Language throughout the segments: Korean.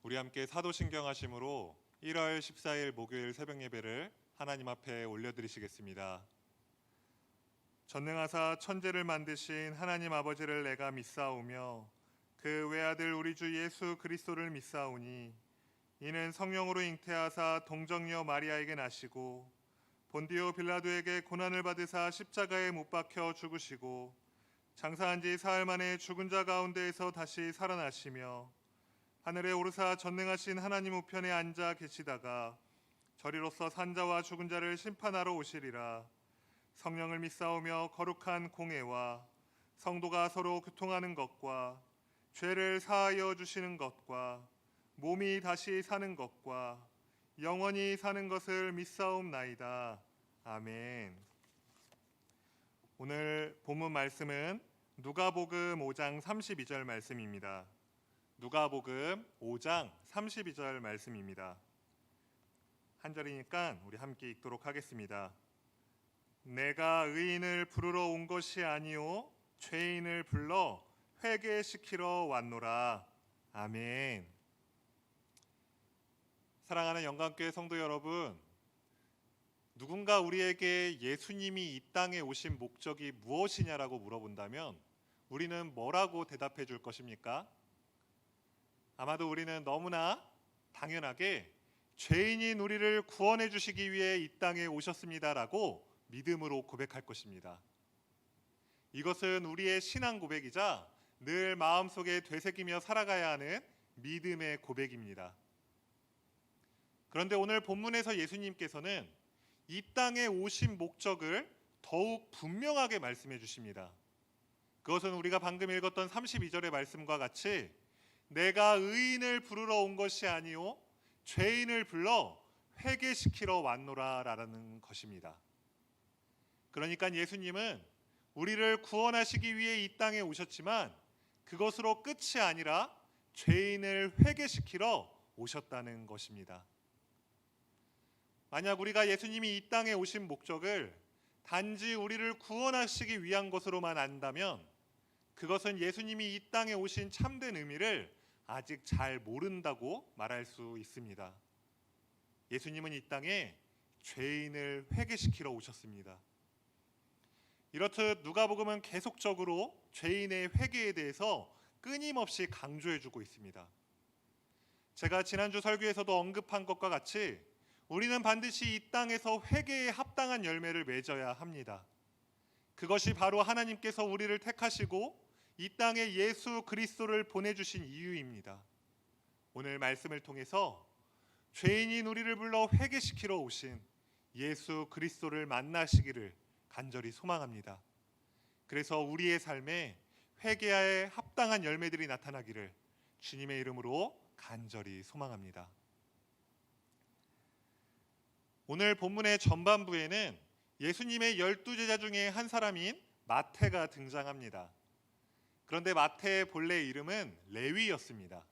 우리 함께 사도신경하심으로 1월 14일 목요일 새벽 예배를 하나님 앞에 올려드리시겠습니다. 전능하사 천지를 만드신 하나님 아버지를 내가 믿사오며 그 외아들 우리 주 예수 그리스도를 믿사오니 이는 성령으로 잉태하사 동정녀 마리아에게 나시고 본디오 빌라도에게 고난을 받으사 십자가에 못 박혀 죽으시고 장사한 지 사흘 만에 죽은 자 가운데에서 다시 살아나시며 하늘에 오르사 전능하신 하나님 우편에 앉아 계시다가 저리로서 산자와 죽은 자를 심판하러 오시리라. 성령을 믿사오며 거룩한 공회와 성도가 서로 교통하는 것과 죄를 사하여 주시는 것과 몸이 다시 사는 것과 영원히 사는 것을 믿사옵나이다. 아멘. 오늘 본문 말씀은 누가복음 5장 32절 말씀입니다. 누가복음 5장 32절 말씀입니다. 한 절이니까 우리 함께 읽도록 하겠습니다. 내가 의인을 부르러 온 것이 아니요 죄인을 불러 회개시키러 왔노라. 아멘. 사랑하는 영광교회 성도 여러분, 누군가 우리에게 예수님이 이 땅에 오신 목적이 무엇이냐라고 물어본다면 우리는 뭐라고 대답해 줄 것입니까? 아마도 우리는 너무나 당연하게 죄인인 우리를 구원해 주시기 위해 이 땅에 오셨습니다라고 믿음으로 고백할 것입니다. 이것은 우리의 신앙 고백이자 늘 마음속에 되새기며 살아가야 하는 믿음의 고백입니다. 그런데 오늘 본문에서 예수님께서는 이 땅에 오신 목적을 더욱 분명하게 말씀해 주십니다. 그것은 우리가 방금 읽었던 32절의 말씀과 같이 내가 의인을 부르러 온 것이 아니요 죄인을 불러 회개시키러 왔노라라는 것입니다. 그러니까 예수님은 우리를 구원하시기 위해 이 땅에 오셨지만 그것으로 끝이 아니라 죄인을 회개시키러 오셨다는 것입니다. 만약 우리가 예수님이 이 땅에 오신 목적을 단지 우리를 구원하시기 위한 것으로만 안다면 그것은 예수님이 이 땅에 오신 참된 의미를 아직 잘 모른다고 말할 수 있습니다. 예수님은 이 땅에 죄인을 회개시키러 오셨습니다. 이렇듯 누가복음은 계속적으로 죄인의 회개에 대해서 끊임없이 강조해주고 있습니다. 제가 지난주 설교에서도 언급한 것과 같이 우리는 반드시 이 땅에서 회개에 합당한 열매를 맺어야 합니다. 그것이 바로 하나님께서 우리를 택하시고 이 땅에 예수 그리스도를 보내주신 이유입니다. 오늘 말씀을 통해서 죄인인 우리를 불러 회개시키러 오신 예수 그리스도를 만나시기를 간절히 소망합니다. 그래서 우리의 삶에 회개에 합당한 열매들이 나타나기를 주님의 이름으로 간절히 소망합니다. 오늘 본문의 전반부에는 예수님의 12제자 중에 한 사람인 마태가 등장합니다. 그런데 마태의 본래 이름은 레위였습니다.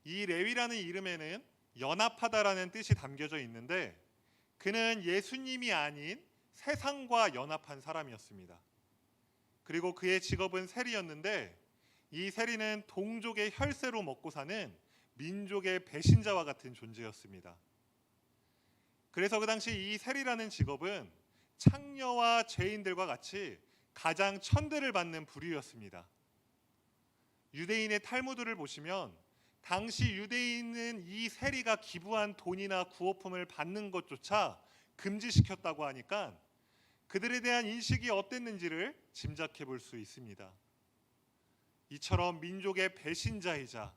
이 레위라는 이름에는 연합하다라는 뜻이 담겨져 있는데 그는 예수님이 아닌 세상과 연합한 사람이었습니다. 그리고 그의 직업은 세리였는데 이 세리는 동족의 혈세로 먹고 사는 민족의 배신자와 같은 존재였습니다. 그래서 그 당시 이 세리라는 직업은 창녀와 죄인들과 같이 가장 천대를 받는 부류였습니다. 유대인의 탈무드를 보시면 당시 유대인은 이 세리가 기부한 돈이나 구호품을 받는 것조차 금지시켰다고 하니까 그들에 대한 인식이 어땠는지를 짐작해 볼 수 있습니다. 이처럼 민족의 배신자이자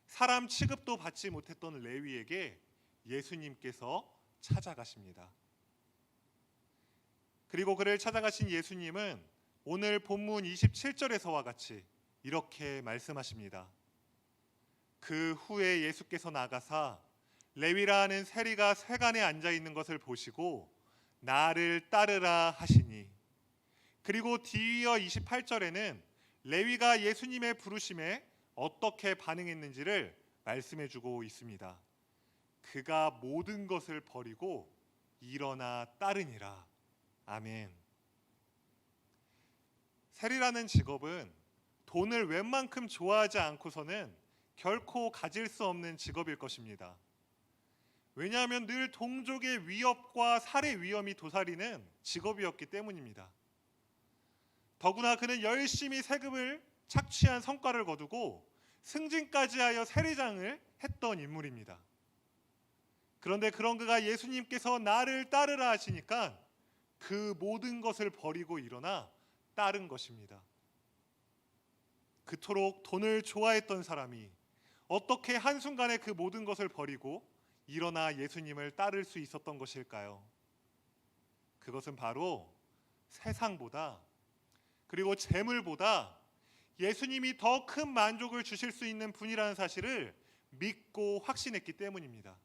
사람 취급도 받지 못했던 레위에게 예수님께서 찾아가십니다. 그리고 그를 찾아가신 예수님은 오늘 본문 27절에서와 같이 이렇게 말씀하십니다. 그 후에 예수께서 나가사 레위라 하는 세리가 세간에 앉아 있는 것을 보시고 나를 따르라 하시니, 그리고 뒤이어 28절에는 레위가 예수님의 부르심에 어떻게 반응했는지를 말씀해 주고 있습니다. 그가 모든 것을 버리고 일어나 따르니라. 아멘. 세리라는 직업은 돈을 웬만큼 좋아하지 않고서는 결코 가질 수 없는 직업일 것입니다. 왜냐하면 늘 동족의 위협과 살해 위험이 도사리는 직업이었기 때문입니다. 더구나 그는 열심히 세금을 착취한 성과를 거두고 승진까지 하여 세리장을 했던 인물입니다. 그런데 그런 그가 예수님께서 나를 따르라 하시니까 그 모든 것을 버리고 일어나 따른 것입니다. 그토록 돈을 좋아했던 사람이 어떻게 한순간에 그 모든 것을 버리고 일어나 예수님을 따를 수 있었던 것일까요? 그것은 바로 세상보다, 그리고 재물보다 예수님이 더 큰 만족을 주실 수 있는 분이라는 사실을 믿고 확신했기 때문입니다.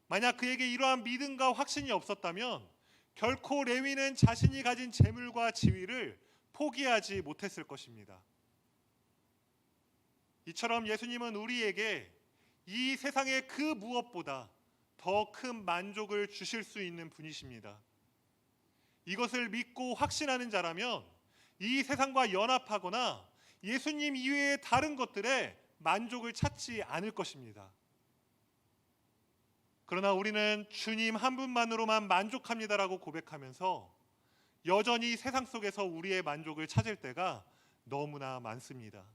만약 그에게 이러한 믿음과 확신이 없었다면 결코 레위는 자신이 가진 재물과 지위를 포기하지 못했을 것입니다. 이처럼 예수님은 우리에게 이 세상의 그 무엇보다 더 큰 만족을 주실 수 있는 분이십니다. 이것을 믿고 확신하는 자라면 이 세상과 연합하거나 예수님 이외의 다른 것들에 만족을 찾지 않을 것입니다. 그러나 우리는 주님 한 분만으로만 만족합니다라고 고백하면서 여전히 세상 속에서 우리의 만족을 찾을 때가 너무나 많습니다.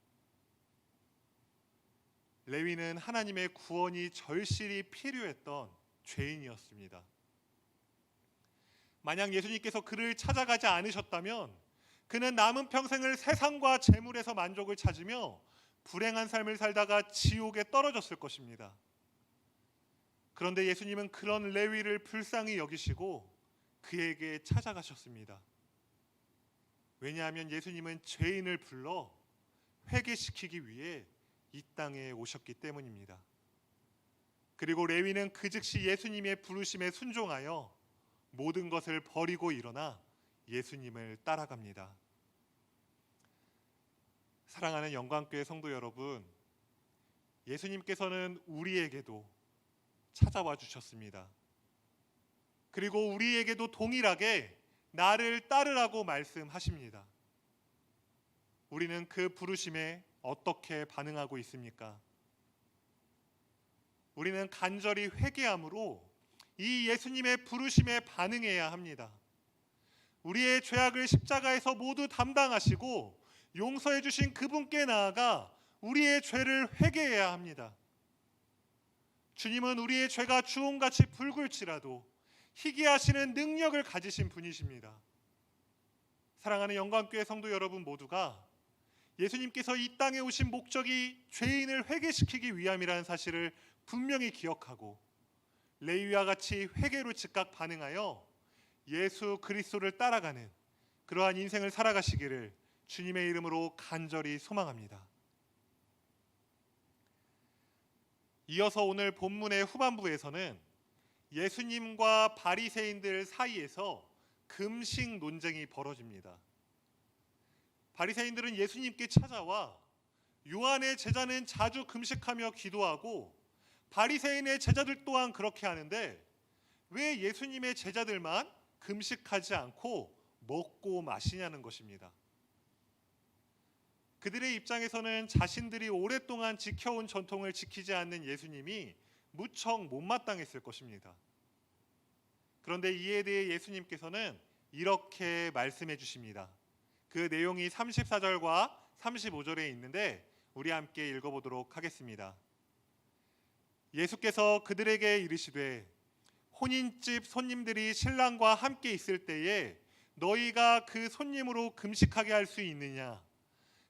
레위는 하나님의 구원이 절실히 필요했던 죄인이었습니다. 만약 예수님께서 그를 찾아가지 않으셨다면 그는 남은 평생을 세상과 재물에서 만족을 찾으며 불행한 삶을 살다가 지옥에 떨어졌을 것입니다. 그런데 예수님은 그런 레위를 불쌍히 여기시고 그에게 찾아가셨습니다. 왜냐하면 예수님은 죄인을 불러 회개시키기 위해 이 땅에 오셨기 때문입니다. 그리고 레위는 그 즉시 예수님의 부르심에 순종하여 모든 것을 버리고 일어나 예수님을 따라갑니다. 사랑하는 영광교회 성도 여러분, 예수님께서는 우리에게도 찾아와 주셨습니다. 그리고 우리에게도 동일하게 나를 따르라고 말씀하십니다. 우리는 그 부르심에 어떻게 반응하고 있습니까? 우리는 간절히 회개함으로 이 예수님의 부르심에 반응해야 합니다. 우리의 죄악을 십자가에서 모두 담당하시고 용서해 주신 그분께 나아가 우리의 죄를 회개해야 합니다. 주님은 우리의 죄가 주홍같이 붉을지라도 희귀하시는 능력을 가지신 분이십니다. 사랑하는 영광교회 성도 여러분 모두가 예수님께서 이 땅에 오신 목적이 죄인을 회개시키기 위함이라는 사실을 분명히 기억하고 레위와 같이 회개로 즉각 반응하여 예수 그리스도를 따라가는 그러한 인생을 살아가시기를 주님의 이름으로 간절히 소망합니다. 이어서 오늘 본문의 후반부에서는 예수님과 바리새인들 사이에서 금식 논쟁이 벌어집니다. 바리새인들은 예수님께 찾아와 요한의 제자는 자주 금식하며 기도하고 바리새인의 제자들 또한 그렇게 하는데 왜 예수님의 제자들만 금식하지 않고 먹고 마시냐는 것입니다. 그들의 입장에서는 자신들이 오랫동안 지켜온 전통을 지키지 않는 예수님이 무척 못마땅했을 것입니다. 그런데 이에 대해 예수님께서는 이렇게 말씀해 주십니다. 그 내용이 34절과 35절에 있는데 우리 함께 읽어보도록 하겠습니다. 예수께서 그들에게 이르시되 혼인집 손님들이 신랑과 함께 있을 때에 너희가 그 손님으로 금식하게 할 수 있느냐?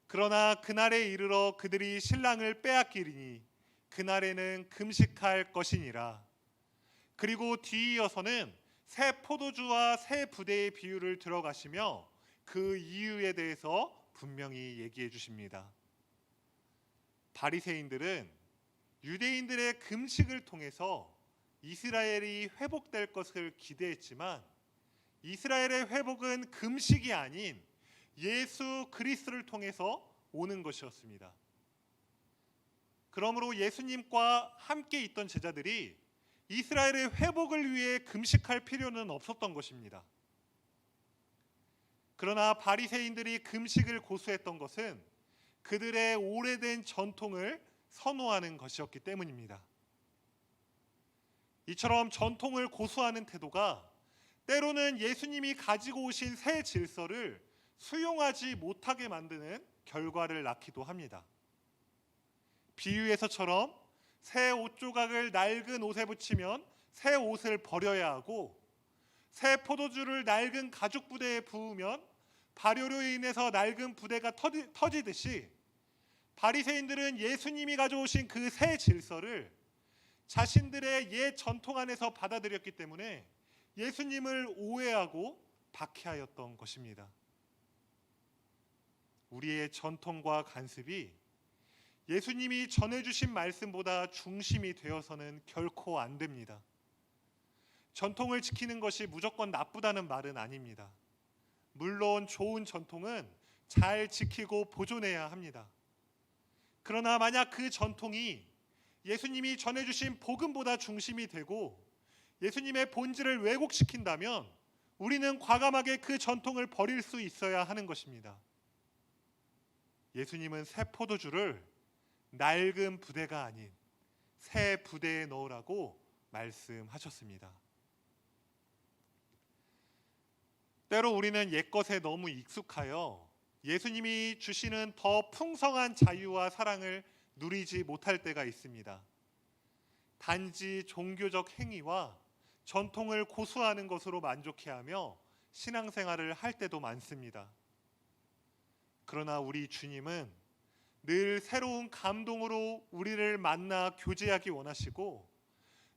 그러나 그날에 이르러 그들이 신랑을 빼앗기리니 그날에는 금식할 것이니라. 그리고 뒤이어서는 새 포도주와 새 부대의 비유를 들어가시며 그 이유에 대해서 분명히 얘기해 주십니다. 바리새인들은 유대인들의 금식을 통해서 이스라엘이 회복될 것을 기대했지만 이스라엘의 회복은 금식이 아닌 예수 그리스도를 통해서 오는 것이었습니다. 그러므로 예수님과 함께 있던 제자들이 이스라엘의 회복을 위해 금식할 필요는 없었던 것입니다. 그러나 바리새인들이 금식을 고수했던 것은 그들의 오래된 전통을 선호하는 것이었기 때문입니다. 이처럼 전통을 고수하는 태도가 때로는 예수님이 가지고 오신 새 질서를 수용하지 못하게 만드는 결과를 낳기도 합니다. 비유에서처럼 새 옷 조각을 낡은 옷에 붙이면 새 옷을 버려야 하고, 새 포도주를 낡은 가죽 부대에 부으면 발효로 인해서 낡은 부대가 터지듯이, 바리새인들은 예수님이 가져오신 그 새 질서를 자신들의 옛 전통 안에서 받아들였기 때문에 예수님을 오해하고 박해하였던 것입니다. 우리의 전통과 간습이 예수님이 전해주신 말씀보다 중심이 되어서는 결코 안 됩니다. 전통을 지키는 것이 무조건 나쁘다는 말은 아닙니다. 물론 좋은 전통은 잘 지키고 보존해야 합니다. 그러나 만약 그 전통이 예수님이 전해주신 복음보다 중심이 되고 예수님의 본질을 왜곡시킨다면 우리는 과감하게 그 전통을 버릴 수 있어야 하는 것입니다. 예수님은 새 포도주를 낡은 부대가 아닌 새 부대에 넣으라고 말씀하셨습니다. 때로 우리는 옛것에 너무 익숙하여 예수님이 주시는 더 풍성한 자유와 사랑을 누리지 못할 때가 있습니다. 단지 종교적 행위와 전통을 고수하는 것으로 만족해하며 신앙생활을 할 때도 많습니다. 그러나 우리 주님은 늘 새로운 감동으로 우리를 만나 교제하기 원하시고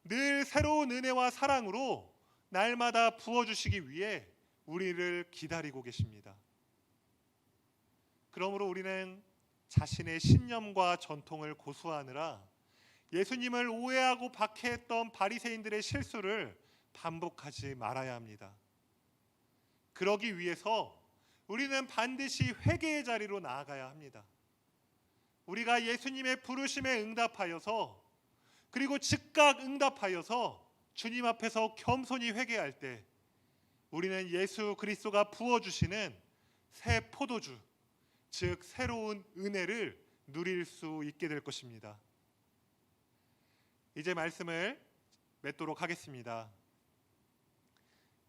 늘 새로운 은혜와 사랑으로 날마다 부어주시기 위해 우리를 기다리고 계십니다. 그러므로 우리는 자신의 신념과 전통을 고수하느라 예수님을 오해하고 박해했던 바리새인들의 실수를 반복하지 말아야 합니다. 그러기 위해서 우리는 반드시 회개의 자리로 나아가야 합니다. 우리가 예수님의 부르심에 응답하여서 그리고 즉각 응답하여서 주님 앞에서 겸손히 회개할 때 우리는 예수 그리스도가 부어주시는 새 포도주, 즉 새로운 은혜를 누릴 수 있게 될 것입니다. 이제 말씀을 맺도록 하겠습니다.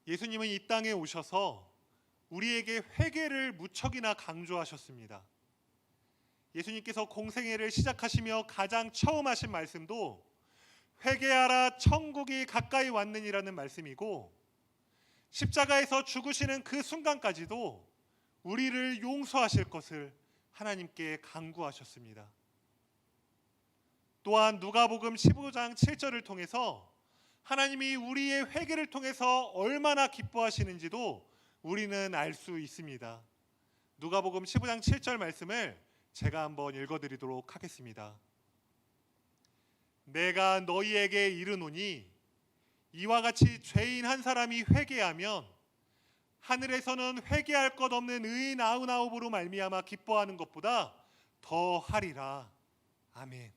예수님은 이 땅에 오셔서 우리에게 회개를 무척이나 강조하셨습니다. 예수님께서 공생애를 시작하시며 가장 처음 하신 말씀도 회개하라 천국이 가까이 왔느니라는 말씀이고, 십자가에서 죽으시는 그 순간까지도 우리를 용서하실 것을 하나님께 간구하셨습니다. 또한 누가복음 15장 7절을 통해서 하나님이 우리의 회개를 통해서 얼마나 기뻐하시는지도 우리는 알 수 있습니다. 누가복음 15장 7절 말씀을 제가 한번 읽어드리도록 하겠습니다. 내가 너희에게 이르노니 이와 같이 죄인 한 사람이 회개하면 하늘에서는 회개할 것 없는 의인 99으로 말미암아 기뻐하는 것보다 더 하리라. 아멘.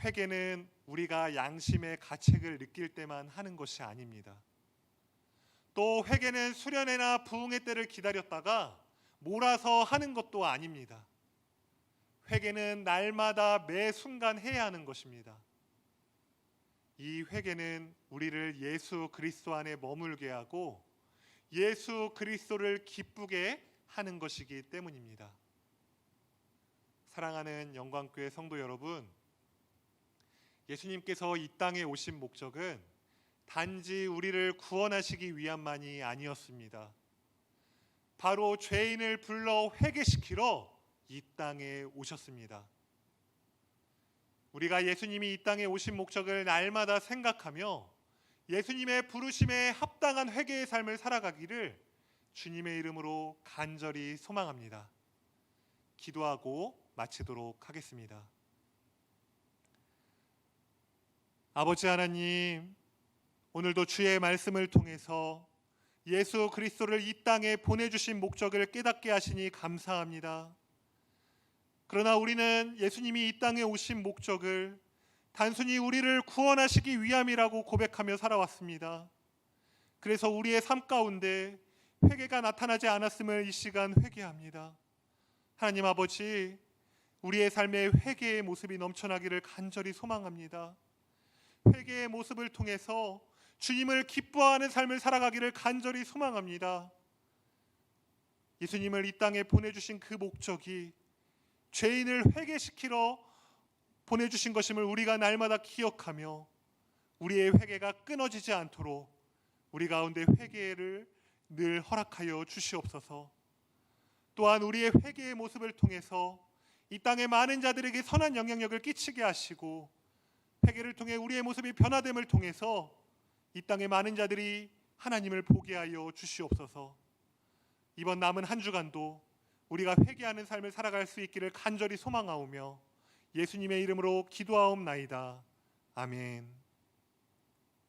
회개는 우리가 양심의 가책을 느낄 때만 하는 것이 아닙니다. 또 회개는 수련회나 부흥회 때를 기다렸다가 몰아서 하는 것도 아닙니다. 회개는 날마다 매 순간 해야 하는 것입니다. 이 회개는 우리를 예수 그리스도 안에 머물게 하고 예수 그리스도를 기쁘게 하는 것이기 때문입니다. 사랑하는 영광교회 성도 여러분, 예수님께서 이 땅에 오신 목적은 단지 우리를 구원하시기 위함만이 아니었습니다. 바로 죄인을 불러 회개시키러 이 땅에 오셨습니다. 우리가 예수님이 이 땅에 오신 목적을 날마다 생각하며 예수님의 부르심에 합당한 회개의 삶을 살아가기를 주님의 이름으로 간절히 소망합니다. 기도하고 마치도록 하겠습니다. 아버지 하나님, 오늘도 주의 말씀을 통해서 예수 그리스도를 이 땅에 보내주신 목적을 깨닫게 하시니 감사합니다. 그러나 우리는 예수님이 이 땅에 오신 목적을 단순히 우리를 구원하시기 위함이라고 고백하며 살아왔습니다. 그래서 우리의 삶 가운데 회개가 나타나지 않았음을 이 시간 회개합니다. 하나님 아버지, 우리의 삶에 회개의 모습이 넘쳐나기를 간절히 소망합니다. 회개의 모습을 통해서 주님을 기뻐하는 삶을 살아가기를 간절히 소망합니다. 예수님을 이 땅에 보내주신 그 목적이 죄인을 회개시키러 보내주신 것임을 우리가 날마다 기억하며 우리의 회개가 끊어지지 않도록 우리 가운데 회개를 늘 허락하여 주시옵소서. 또한 우리의 회개의 모습을 통해서 이 땅의 많은 자들에게 선한 영향력을 끼치게 하시고 회개를 통해 우리의 모습이 변화됨을 통해서 이 땅의 많은 자들이 하나님을 보게 하여 주시옵소서. 이번 남은 한 주간도 우리가 회개하는 삶을 살아갈 수 있기를 간절히 소망하오며 예수님의 이름으로 기도하옵나이다. 아멘.